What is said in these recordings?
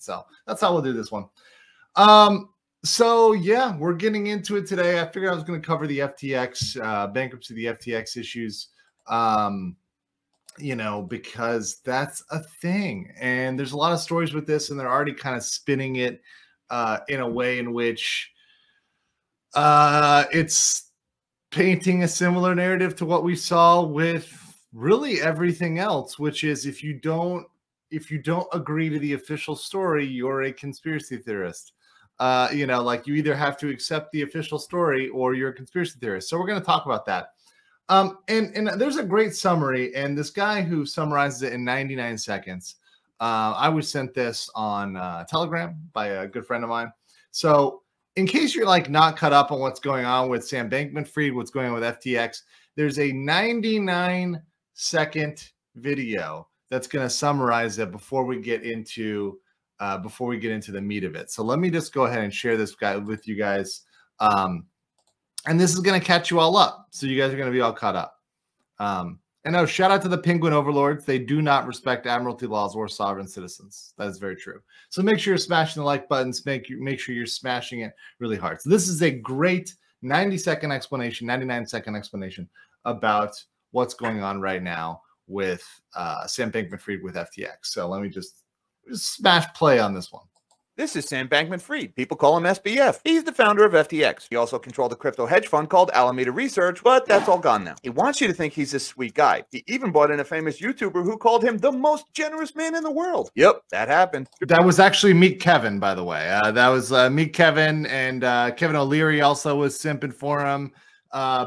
So that's how we'll do this one. So yeah, we're getting into it today. I figured I was going to cover the FTX bankruptcy, the FTX issues, you know, because that's a thing. And there's a lot of stories with this, and they're already kind of spinning it in a way in which it's painting a similar narrative to what we saw with really everything else, which is if you don't agree to the official story, you're a conspiracy theorist. You know, like you either have to accept the official story or you're a conspiracy theorist. So we're going to talk about that. And there's a great summary, and this guy who summarizes it in 99 seconds. I was sent this on Telegram by a good friend of mine. So in case you're like not caught up on what's going on with Sam Bankman-Fried, what's going on with FTX, there's a 99-second video that's going to summarize it before we get into the meat of it. So let me just go ahead and share this guy with you guys. And this is going to catch you all up. So you guys are going to be all caught up. And no, shout out to the Penguin overlords. They do not respect admiralty laws or sovereign citizens. That is very true. So make sure you're smashing the like buttons. Make sure you're smashing it really hard. So this is a great 90-second explanation, 99-second explanation about what's going on right now with Sam Bankman-Fried with FTX. So let me just smash play on this one. This is Sam Bankman-Fried. People call him SBF. He's the founder of FTX. He also controlled a crypto hedge fund called Alameda Research, but that's all gone now. He wants you to think he's this sweet guy. He even brought in a famous YouTuber who called him the most generous man in the world. Yep, that happened. That was actually Meek Kevin, by the way. That was Meek Kevin, and Kevin O'Leary also was simping for him.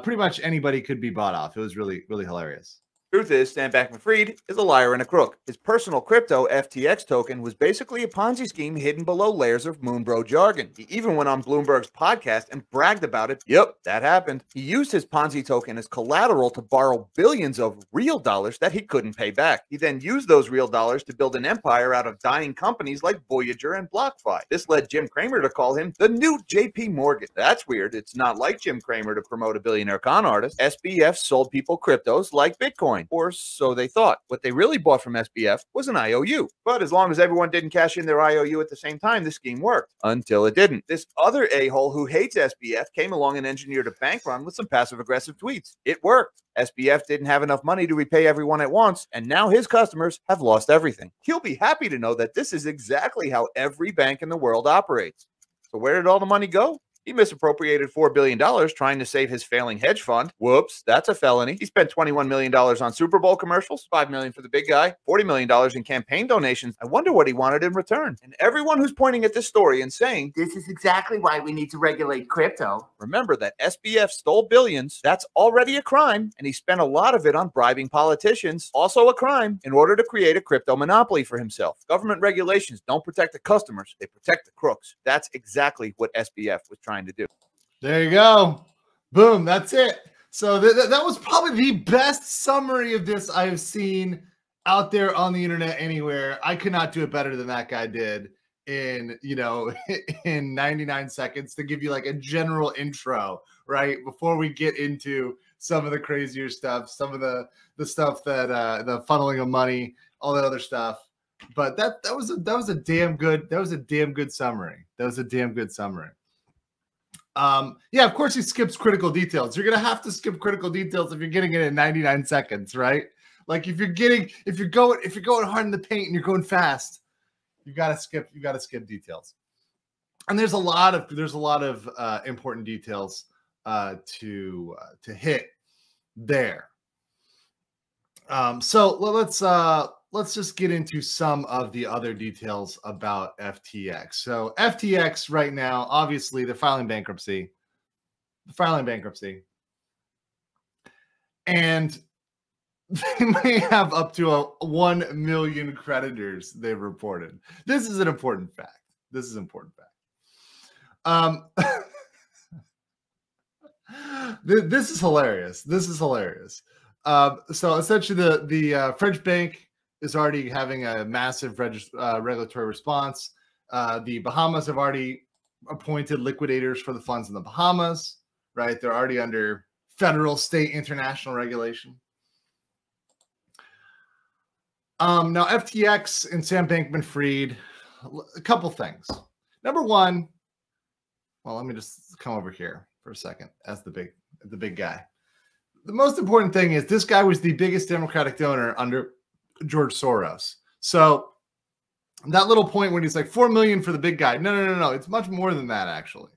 Pretty much anybody could be bought off. It was really, really hilarious. Truth is, Sam Bankman-Fried is a liar and a crook. His personal crypto FTX token was basically a Ponzi scheme hidden below layers of Moonbro jargon. He even went on Bloomberg's podcast and bragged about it. Yep, that happened. He used his Ponzi token as collateral to borrow billions of real dollars that he couldn't pay back. He then used those real dollars to build an empire out of dying companies like Voyager and BlockFi. This led Jim Cramer to call him the new JP Morgan. That's weird. It's not like Jim Cramer to promote a billionaire con artist. SBF sold people cryptos like Bitcoin. Or so they thought. What they really bought from SBF was an IOU. But as long as everyone didn't cash in their IOU at the same time, the scheme worked. Until it didn't. This other a-hole who hates SBF came along and engineered a bank run with some passive-aggressive tweets. It worked. SBF didn't have enough money to repay everyone at once, and now his customers have lost everything. He'll be happy to know that this is exactly how every bank in the world operates. So where did all the money go? He misappropriated $4 billion trying to save his failing hedge fund. Whoops, that's a felony. He spent $21 million on Super Bowl commercials, $5 million for the big guy, $40 million in campaign donations. I wonder what he wanted in return. And everyone who's pointing at this story and saying, this is exactly why we need to regulate crypto. Remember that SBF stole billions. That's already a crime. And he spent a lot of it on bribing politicians. Also a crime, in order to create a crypto monopoly for himself. Government regulations don't protect the customers. They protect the crooks. That's exactly what SBF was trying to do. There you go. Boom. That's it. So that was probably the best summary of this I have seen out there on the internet anywhere. I could not do it better than that guy did in, you know, in 99 seconds to give you like a general intro, right? Before we get into some of the crazier stuff, some of the stuff that the funneling of money, all that other stuff. But that was a damn good summary. That was a damn good summary. Yeah, of course he skips critical details. You're gonna have to skip critical details if you're getting it in 99 seconds, right? Like if you're going hard in the paint and you're going fast, you gotta skip details. And there's a lot of important details to hit there. So let's just get into some of the other details about FTX. So FTX right now, obviously, they're filing bankruptcy. And they may have up to 1 million creditors, they've reported. This is an important fact. This is an important fact. This is hilarious. This is hilarious. So essentially the French bank is already having a massive regulatory response. The Bahamas have already appointed liquidators for the funds in the Bahamas, right? They're already under federal, state, international regulation. Now, FTX and Sam Bankman-Fried, a couple things. Number one, well, let me just come over here for a second as the big guy. The most important thing is this guy was the biggest Democratic donor under George Soros. So that little point when he's like 4 million for the big guy. No. It's much more than that, actually.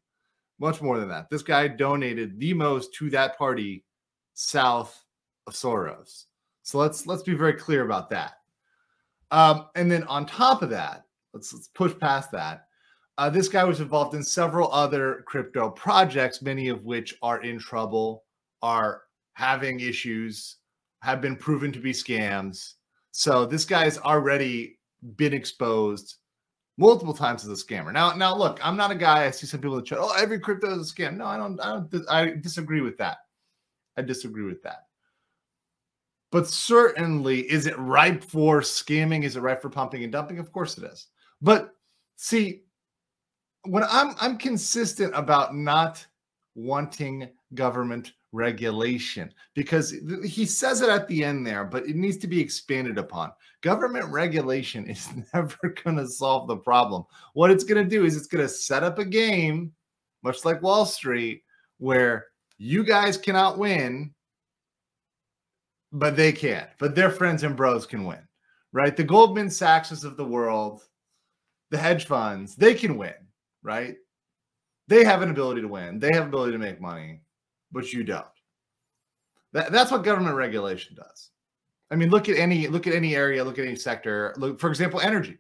Much more than that. This guy donated the most to that party south of Soros. So let's be very clear about that. And then on top of that, let's push past that. This guy was involved in several other crypto projects, many of which are in trouble, are having issues, have been proven to be scams. So this guy's already been exposed multiple times as a scammer. Now, look, I'm not a guy. I see some people in the chat. Oh, every crypto is a scam. No, I don't. I disagree with that. I disagree with that. But certainly, is it ripe for scamming? Is it ripe for pumping and dumping? Of course it is. But see, when I'm consistent about not wanting government regulation, because he says it at the end there, but it needs to be expanded upon. Government regulation is never going to solve the problem. What it's going to do is it's going to set up a game, much like Wall Street, where you guys cannot win, but they can. But their friends and bros can win, right? The Goldman Sachses of the world, the hedge funds, they can win, right? They have an ability to win. They have an ability to make money, but you don't. That's what government regulation does. I mean, look at any area, look at any sector. Look, for example, energy.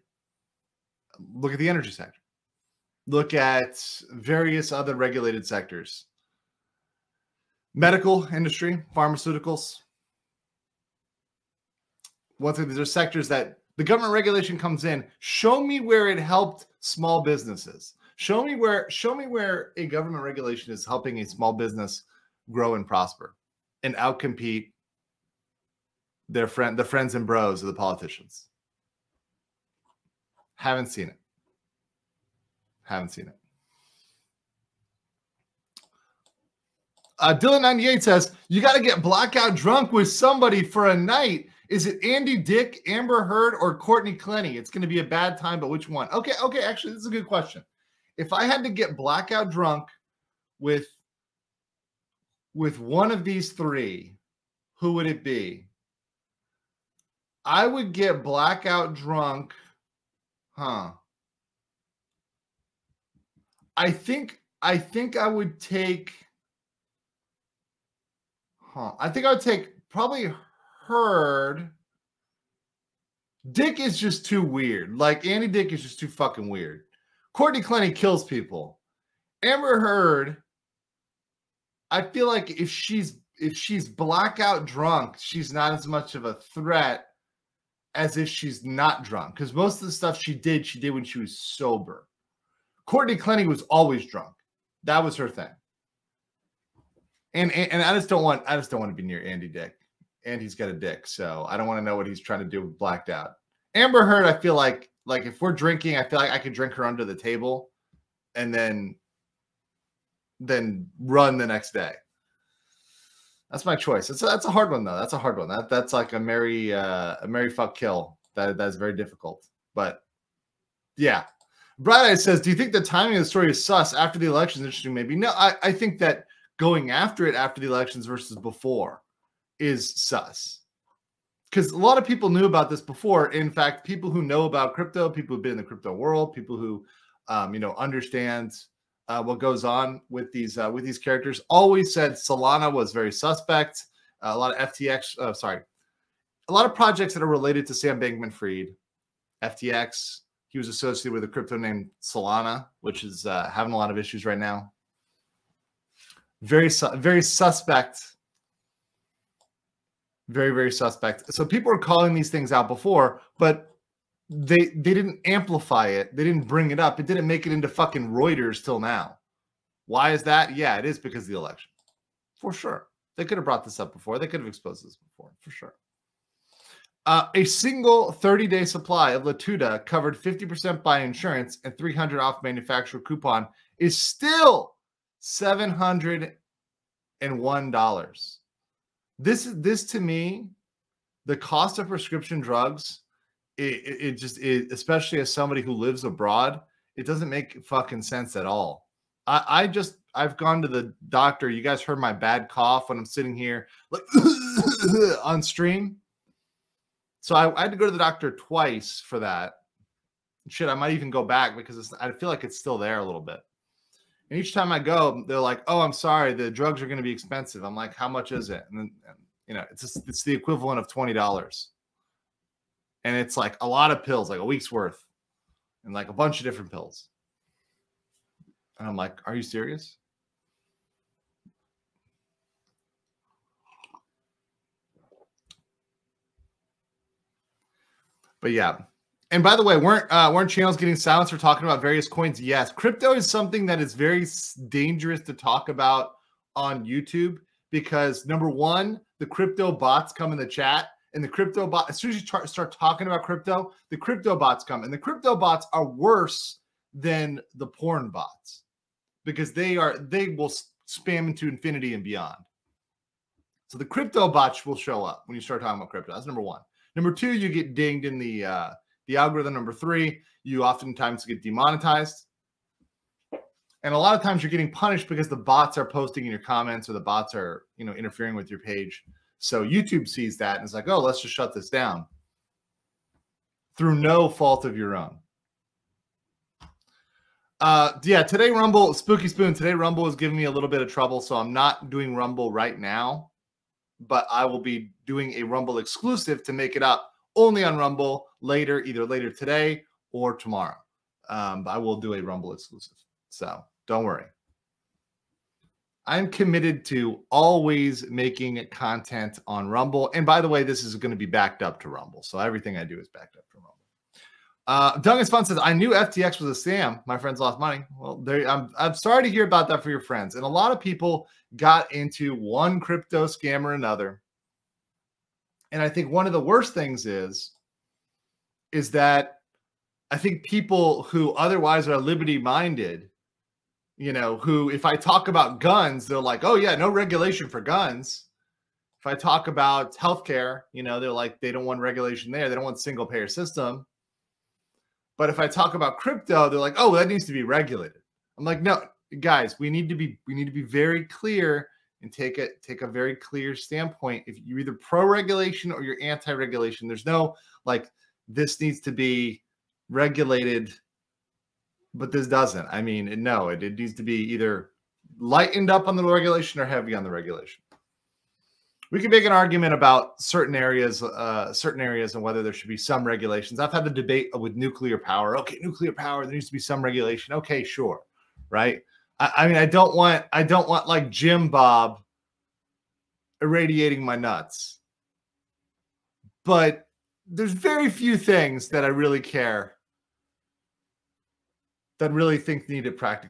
Look at the energy sector. Look at various other regulated sectors. Medical industry, pharmaceuticals. Once again, these are sectors that the government regulation comes in. Show me where it helped small businesses. Show me where a government regulation is helping a small business grow and prosper and outcompete the friends and bros of the politicians. Haven't seen it. Haven't seen it. Dylan98 says, you got to get blackout drunk with somebody for a night. Is it Andy Dick, Amber Heard, or Courtney Clenny? It's going to be a bad time, but which one? Okay. Actually, this is a good question. If I had to get blackout drunk with one of these three, who would it be? I would get blackout drunk. I think I would take. I think I would take probably Heard. Dick is just too weird. Like Andy Dick is just too fucking weird. Courtney Clenny kills people. Amber Heard, I feel like if she's blackout drunk, she's not as much of a threat as if she's not drunk. Because most of the stuff she did when she was sober. Courtney Clenny was always drunk. That was her thing. And I just don't want to be near Andy Dick. And he's got a dick, so I don't want to know what he's trying to do with blacked out. Amber Heard, I feel like if we're drinking, I feel like I could drink her under the table and then run the next day. That's my choice. That's a hard one though. That's a hard one. That's like a marry fuck kill. That's very difficult. But yeah. Bright Eyes says, do you think the timing of the story is sus after the election is interesting? Maybe. No, I think that going after it after the elections versus before is sus. Because a lot of people knew about this before. In fact, people who know about crypto, people who've been in the crypto world, people who understand what goes on with these characters, always said Solana was very suspect. A lot of FTX, a lot of projects that are related to Sam Bankman-Fried, FTX. He was associated with a crypto named Solana, which is having a lot of issues right now. Very suspect. Very, very suspect. So people were calling these things out before, but they didn't amplify it. They didn't bring it up. It didn't make it into fucking Reuters till now. Why is that? Yeah, it is because of the election. For sure. They could have brought this up before. They could have exposed this before. For sure. A single 30-day supply of Latuda covered 50% by insurance and $300 off manufacturer coupon is still $701. This to me, the cost of prescription drugs especially as somebody who lives abroad, it doesn't make fucking sense at all. I've gone to the doctor. You guys heard my bad cough when I'm sitting here like on stream. So I had to go to the doctor twice for that. Shit, I might even go back because I feel like it's still there a little bit. And each time I go, they're like, "Oh, I'm sorry, the drugs are going to be expensive." I'm like, "How much is it?" And you know, it's the equivalent of $20, and it's like a lot of pills, like a week's worth, and like a bunch of different pills. And I'm like, "Are you serious?" But yeah. And by the way, weren't channels getting silenced for talking about various coins? Yes. Crypto is something that is very dangerous to talk about on YouTube because number one, the crypto bots come in the chat, and the crypto bot, as soon as you start talking about crypto, the crypto bots come, and the crypto bots are worse than the porn bots because they will spam into infinity and beyond. So the crypto bots will show up when you start talking about crypto. That's number one. Number two, you get dinged in the algorithm. Number three, you oftentimes get demonetized. And a lot of times you're getting punished because the bots are posting in your comments or the bots are, interfering with your page. So YouTube sees that and it's like, oh, let's just shut this down through no fault of your own. Yeah, today Rumble, Spooky Spoon, today Rumble is giving me a little bit of trouble. So I'm not doing Rumble right now, but I will be doing a Rumble exclusive to make it up only on Rumble later, either later today or tomorrow. But I will do a Rumble exclusive. So don't worry. I'm committed to always making content on Rumble. And by the way, this is going to be backed up to Rumble. So everything I do is backed up to Rumble. Duncan's Fun says, I knew FTX was a scam. My friends lost money. Well, I'm sorry to hear about that for your friends. And a lot of people got into one crypto scam or another. And I think one of the worst things is that I think people who otherwise are liberty-minded, who if I talk about guns, they're like, oh, yeah, no regulation for guns. If I talk about healthcare, they're like, they don't want regulation there. They don't want single-payer system. But if I talk about crypto, they're like, oh, that needs to be regulated. I'm like, no, guys, we need to be very clear and take a very clear standpoint. If you're either pro-regulation or you're anti-regulation, there's no like this needs to be regulated, but this doesn't. I mean, no, it needs to be either lightened up on the regulation or heavy on the regulation. We can make an argument about certain areas and whether there should be some regulations. I've had the debate with nuclear power. Okay, nuclear power, there needs to be some regulation. Okay, sure, right? I mean, I don't want like Jim Bob irradiating my nuts. But there's very few things that I really care that really think needed practical.